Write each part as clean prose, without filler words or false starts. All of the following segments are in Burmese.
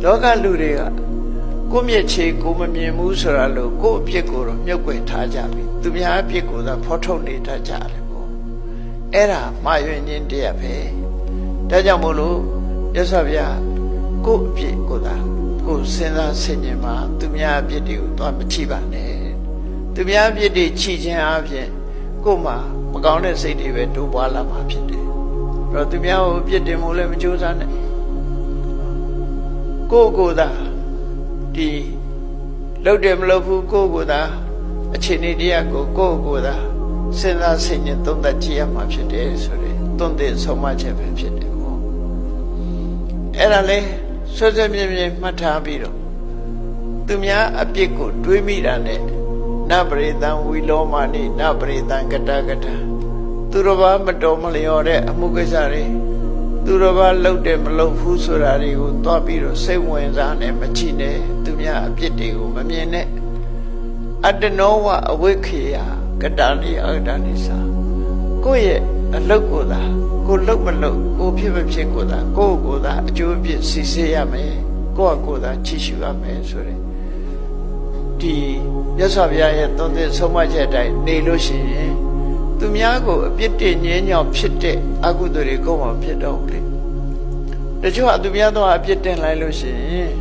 လောကလူတွေကကိုမျက်ခြေကိုမမြင်ဘူးဆိုတာလို့ကိုအပြစ်ကိုတော့မြုပ်ွယ်ထားကြပြီသူများအပြစ်ကိုသာဖော်ထုတ်နေတတ်ကြတယ်ပေါ့အဲ့ဒါမှားယွင်းခြင်းတရားပဲဒါကြောင့်မို့လို့မြတ်စွာဘုရားကိုအပြစ်ကိုသာကိုစဉ်းစားဆင်ခြင်မှာသူများအပြစ်တွေကိုသွားမချိပါနဲ့သူများအပြစ်တွေချိခြင်းအပြင်ကိုမှမကောင်းတဲ့စိတ်တွေပဲတိုးပွားလာမှာဖြစ်တယ်အဲ့တော့သူများကိုအပြစ်တင်မှုလည်းမကြိုးစားနဲ့ကိုသာဒီလောက်တယ်မလောက်ဘူးကိုသာအခြေအနေတရားကိုသာစဉ်းစားဆင်ခြင်သုံးသပ်ကြည့်ရမှာဖြစ်တယ်ဆိုတဲ့သွန်သင်ဆုံးမချက်ပဲဖြစ်တယ်ပေါ့အဲ့ဒါလေဆွဆွမြဲမြဲမှတ်ထားပြီးတော့သူများအပြစ်ကိုတွေးမိတာနဲ့နပရိသံဝီလောမာနိနပရိသံကတကထသူတော်ဘာမတော်မလျော်တဲ့အမှုကိစ္စတွေသူတော်ဘာလှုပ်တယ်မလှုပ်ဘူးဆိုတာတွေကိုသွားပြီးတော့စိတ်ဝင်စားနဲ့မကြည့်နဲ့သူများအပြစ်တွေကိုမမြင်နဲ့အတ္တနောဝအဝိခေယကတဏိအတ္တနိသကိုယ့်ရဲ့အလုပ်ကိုသာကိုလှုပ်မလှုပ်ကိုဖြစ်မဖြစ်ကိုသာကိုသာအကျိုးအပြစ်စီစေရမယ်ကိုသာချီးရှုရမယ်ဆိုတဲ့ဒီမြတ်စွာဘုရားရဲ့သုံးသစ်ဆုံးမချက်အတိုင်းနေလို့ရှိရင်သူများကိုအပြစ်တင်ငြင်းညောင်ဖြစ်တဲ့အကုသိုလ်တွေကိုမှဖြစ်တော့ဘူးလေတချို့ကသူများတော့အပြစ်တင်လိုက်လို့ရှိရင်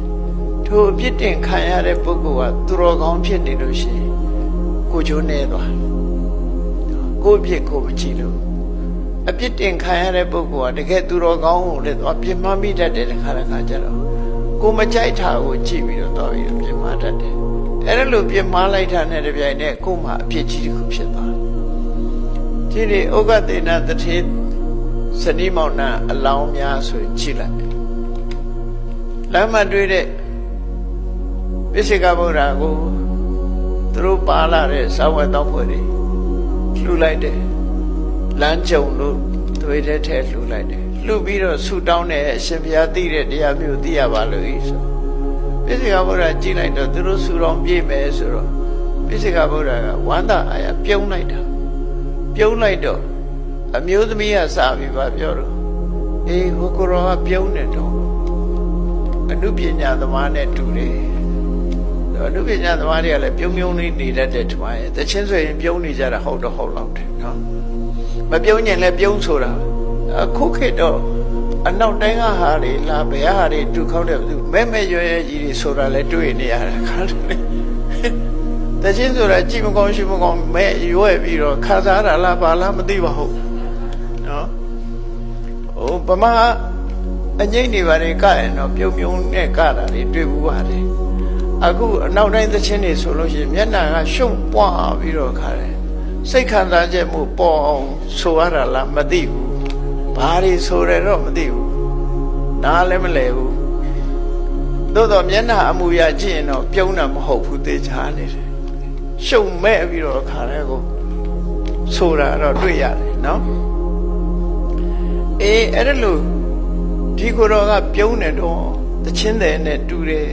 ထိုအပြစ်တင်ခံရတဲ့ပုဂ္ဂိုလ်ကသူတော်ကောင်းဖြစ်နေလို့ရှိရင်ကိုချိုးနေသွားကိုအပြစ်ကိုမကြည့်လို့အပြစ်တင်ခံရတဲ့ပုဂ္ဂိုလ်ကတကယ်သူတော်ကောင်းကိုလည်းတော့ပြစ်မှားမိတတ်တယ်တခါကြတော့ကိုမကြိုက်တာကိုကြည့်ပြီးတော့တော်ပြီးပြစ်မှားတတ်တယ်အဲ့ဒါလို့ပြစ်မှားလိုက်တာနဲ့တပြိုင်နက်ကိုမှအပြစ်ကြီးတစ်ခုဖြစ်သွားဒီနေ့ဩဃတေနတထေစနီးမောင်နှံအလောင်းများဆိုကြည့်လိုက်လမ်းမတွေ့တဲ့ပိစိကဗုဒ္ဓကိုသူတို့ပါလာတဲ့စာဝတ်တော်ဖွဲ့တွေလှူလိုက်တယ်လမ်းကြုံလို့တွေတဲ့ထဲလှူလိုက်တယ်လှူပြီးတော့ဆူတောင်းတဲ့အရှင်ဘုရားသိတဲ့တရားမျိုးသိရပါလို့ဤဆိုပိစိကဗုဒ္ဓကြည့်လိုက်တော့သူတို့ဆူတော်ပြည့်မယ်ဆိုတော့ပိစိကဗုဒ္ဓကဝန္တာအာရပြုံးလိုက်တာပြုံးလိုက်တော့အမျိုးသမီးကစပြီးပါပြောတော့အေးဟိုကိုရောကပြုံးနေတော့အနုပညာသမားနဲ့တူတယ်အနုပညာသမားတွေကလည်းပြုံးလေးနေတတ်တဲ့ထမရဲ့တချင်းဆိုရင်ပြုံးနေကြတာဟုတ်တော့ဟုတ်လောက်တယ်နော်မပြုံးရင်လည်းပြုံးဆိုတာအခုခေတ်တော့အနောက်တိုင်းကဟာတွေလာဘယ်ဟာတွေတူခေါက်တဲ့သူမဲရွယ်ကြီးတွေဆိုတာလည်းတွေ့နေရတာခါတယ်တချင်းဆိုတာကြည့်မကောင်းရှိမကောင်းမဲရွယ်ပြီးတော့ခါစားတာလားဘာလားမသိပါဘူးနော်ဟိုဗမာအငိမ့်နေပါလေကရင်တော့ပြုံနဲ့ကတာတွေတွေ့ဘူးပါတယ်အခုအနောက်တိုင်းသချင်းတွေဆိုလို့ရှိရင်မျက်နှာကရှုံပွားပြီးတော့ခါတယ်စိတ်ခံစားချက်မှုပေါ်အောင်ဆိုရတာလားမသိဘူးဘာတွေဆိုရတော့မသိဘူးနားလည်းမလဲဘူးသို့တော့မျက်နှာအမူအရာကြည့်ရင်တော့ပြုံးတာမဟုတ်ဘူးသေချာနေတယ်ရှုံမဲ့ပြီးတော့ခါတယ်ကိုဆိုတာတော့တွေ့ရတယ်နော်အေးအဲ့ဒါလို့ဒီကိုယ်တော်ကပြုံးနေတော့တချင်းတယ်နဲ့တူတယ်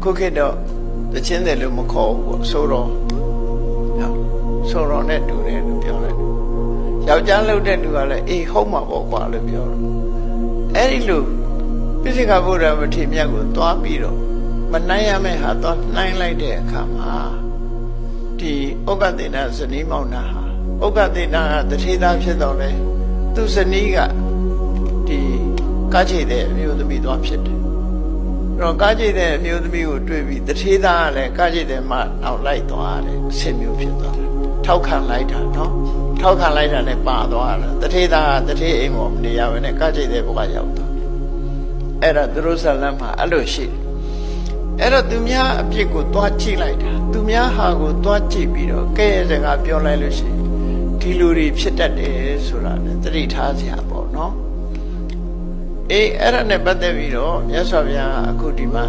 ခုခေတ်တော့တချင်းတယ်လို့မခေါ်ဘူးပေါ့ဆိုတော့နဲ့တူတယ်လို့ပြောလိုက်ယောက်ျားလုပ်တဲ့သူကလည်းအေးဟုတ်မှာပေါ့ကွာလို့ပြောတော့အဲ့ဒီလိုပိစိကဗုဒ္ဓမထေရမြတ်ကိုသွားပြီးတော့မနိုင်ရမယ့်ဟာသွားနိုင်လိုက်တဲ့အခါမှာဒီဩဃတေနဇနီးမောင်နှံဟာဩဃတေနကတထေသားဖြစ်တော့လေသူဇနီးကဒီကားချိတ်တဲ့အမျိုးသမီးသွားဖြစ်တယ်အဲ့တော့ကားချိတ်တဲ့အမျိုးသမီးကိုတွေ့ပြီးတထေသားကလည်းကားချိတ်တဲ့မှနောက်လိုက်သွားတယ်အဆင်မျိုးဖြစ်သွားတယ်ထောက်ခံလိုက်တာနော်ထောက်ခံလိုက်တာနဲ့ပါသွားတယ်တထေသားကတထေအိမ်ပေါ်မနေရဘဲနဲ့ကားချိတ်တဲ့ဘဝရောက်သွားအဲ့ဒါသူတို့ဇလံမှာအဲ့လိုရှိတယ်အဲ့တော့သူများအပြစ်ကိုသွားကြည့်လိုက်တာသူများဟာကိုသွားကြည့်ပြီးတော့ကဲရဲ့စကားပြောလိုက်လို့ရှိရင်ဒီလူတွေဖြစ်တတ်တယ်ဆိုတာလည်းသတိထားစရာပေါ့နော်အေးအဲ့ဒါနဲ့ပတ်သက်ပြီးတော့မြတ်စွာဘုရားအခုဒီမှာ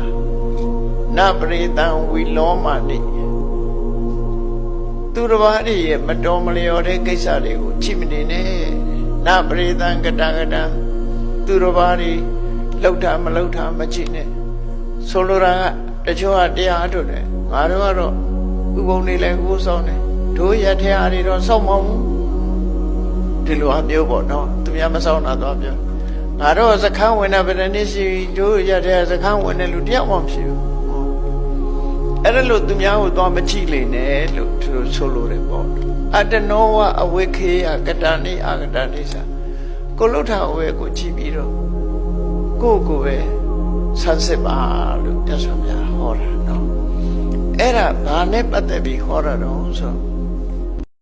နပရိသံဝီလောမာနိသူတစ်ပါးတွေရဲ့မတော်မလျော်တဲ့ကိစ္စတွေကိုချိမနေနဲ့နပရိသံကတကတံသူတစ်ပါးတွေလှုပ်တာမလှုပ်တာမချိနဲ့ဆိုလိုတာကတချို့ကတရားထုတ်တယ်ငါတို့ကတော့ဥပုံနေလဲကိုးဆောင်တယ်တို့ရထဲအားတွေတော့စောင့်မအောင်ဒီလိုအမျိုးပေါ့နော်သူများမဆောင်တာတော့ပြော ငါတို့စခန်းဝင်တဲ့ဗရဏိရှိတို့ရတဲ့စခန်းဝင်တဲ့လူတယောက်မှမရှိဘူးအဲ့ဒါလို့သူများကိုသွားမကြည့်လိမ့်နဲ့လို့သူတို့ဆိုလိုတယ်ပေါ့အတနောဝအဝိခေယကတဏိအာကတဏိစာကိုလုထအဝဲကိုကြည့်ပြီးတော့ကိုယ့်ကိုယ်ပဲဆန်းစစ်ပါလို့မြတ်စွာဘုရားဟောတာနော်အဲ့ဒါဘာနဲ့ပတ်သက်ပြီးဟောတာတော့ဆို